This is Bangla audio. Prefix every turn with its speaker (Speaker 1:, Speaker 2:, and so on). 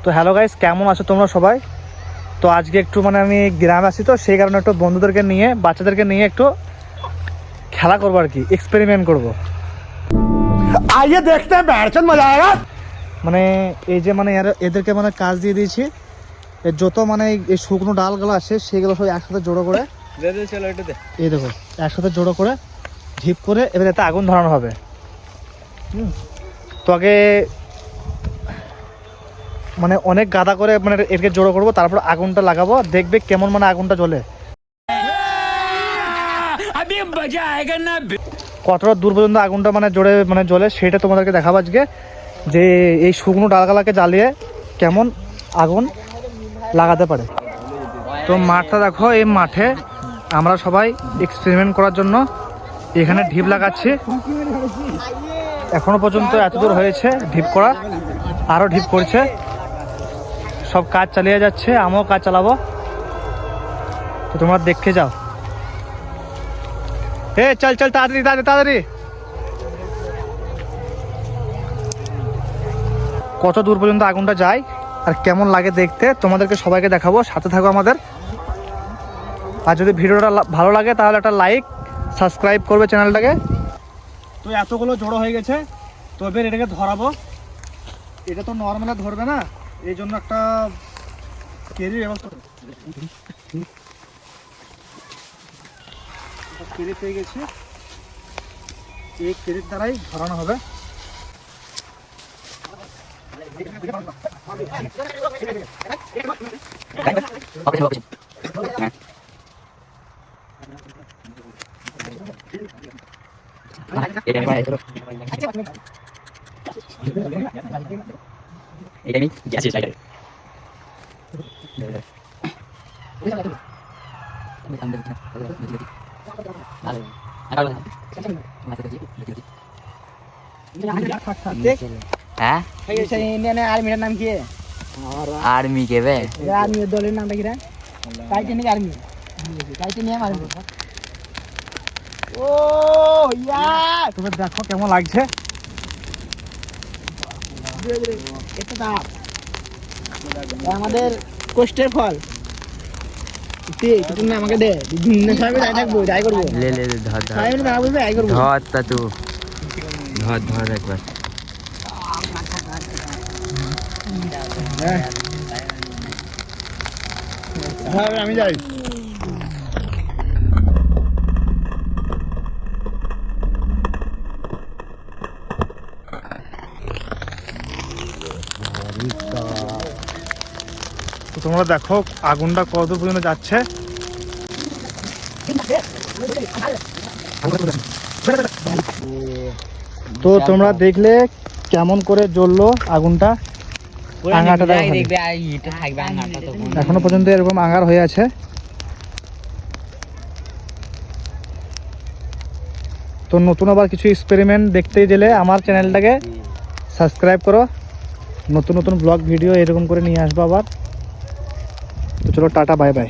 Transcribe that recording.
Speaker 1: তো হ্যালো গাইস, কেমন আছো তোমরা সবাই? তো আজকে একটু আমি গ্রামে আসি, তো সেই কারণে একটু বন্ধুদেরকে নিয়ে বাচ্চাদেরকে নিয়ে একটু খেলা করবো আর কি, এক্সপেরিমেন্ট করবো।
Speaker 2: आइए देखते हैं बैठचंद मजा आएगा।
Speaker 1: এই যে এদেরকে কাজ দিয়ে দিয়েছি, এর যত এই শুকনো ডালগুলো আছে সেগুলো সব একসাথে জড়ো করে এই দেখো একসাথে জড়ো করে ঢিপ করে এবার এতে আগুন ধরানো হবে। তো আগে অনেক গাদা করে এরকে জড়ো করবো, তারপর আগুনটা লাগাবো, দেখবে কেমন আগুনটা জ্বলে। কতটা দূর পর্যন্ত আগুনটা জোরে জ্বলে সেটা তোমাদেরকে দেখাবো আজকে, যে এই শুকনো ডালগালাকে জ্বালিয়ে কেমন আগুন লাগাতে পারে। তো মাঠটা দেখো, এই মাঠে আমরা সবাই এক্সপেরিমেন্ট করার জন্য এখানে ঢিপ লাগাচ্ছি। এখনো পর্যন্ত এত দূর হয়েছে ঢিপ করা, আরও ঢিপ করছে, সব কাজ চালিয়ে যাচ্ছে, আমিও কাজ চালাবো। তো তোমরা দেখতে যাও। চল চল তাড়াতাড়ি তাড়াতাড়ি তাড়াতাড়ি। কত দূর পর্যন্ত আগুনটা যায় আর কেমন লাগে দেখতে তোমাদেরকে সবাইকে দেখাবো, সাথে থাকো আমাদের। আর যদি ভিডিওটা ভালো লাগে তাহলে একটা লাইক, সাবস্ক্রাইব করবে চ্যানেলটাকে। তো এতগুলো জড়ো হয়ে গেছে, তো এবার এটাকে ধরাবো। এটা তো নর্মালে ধরবে না, এই জন্য একটা কেরির ব্যবস্থা কেরি পেয়ে গেছি, এই কেরির দ্বারাই ধরানো হবে।
Speaker 3: आर्मीर नाम की आर्मी के वे आर्मी दलेर नाम কি রে টাইটানিক আর্মি টাইটানিয়াম আর্মি। ও ইয়ার
Speaker 1: তোমরা দেখো কেমন লাগছে।
Speaker 3: এটা আমাদের কষ্টের ফল। তুমি আমাকে দে, সবাই যাই থাকবো, যাই করবো,
Speaker 4: ले ले धर धर
Speaker 3: সবাই মিলে বলবে যাই করবো।
Speaker 4: धर ता तू धर धर एक बार
Speaker 2: আমি যাই।
Speaker 1: তো তোমরা দেখো আগুনটা কত দূর পর্যন্ত যাচ্ছে। তো তোমরা দেখলে কেমন করে জ্বললো আগুনটা, আঙাটা এখনো পর্যন্ত এরকম আঙার হয়ে আছে। তো নতুন আবার কিছু এক্সপেরিমেন্ট দেখতে গেলে আমার চ্যানেলটাকে সাবস্ক্রাইব করো, নতুন নতুন ব্লগ ভিডিও এরকম করে নিয়ে আসবো আবার। তো চলো টাটা, বাই বাই।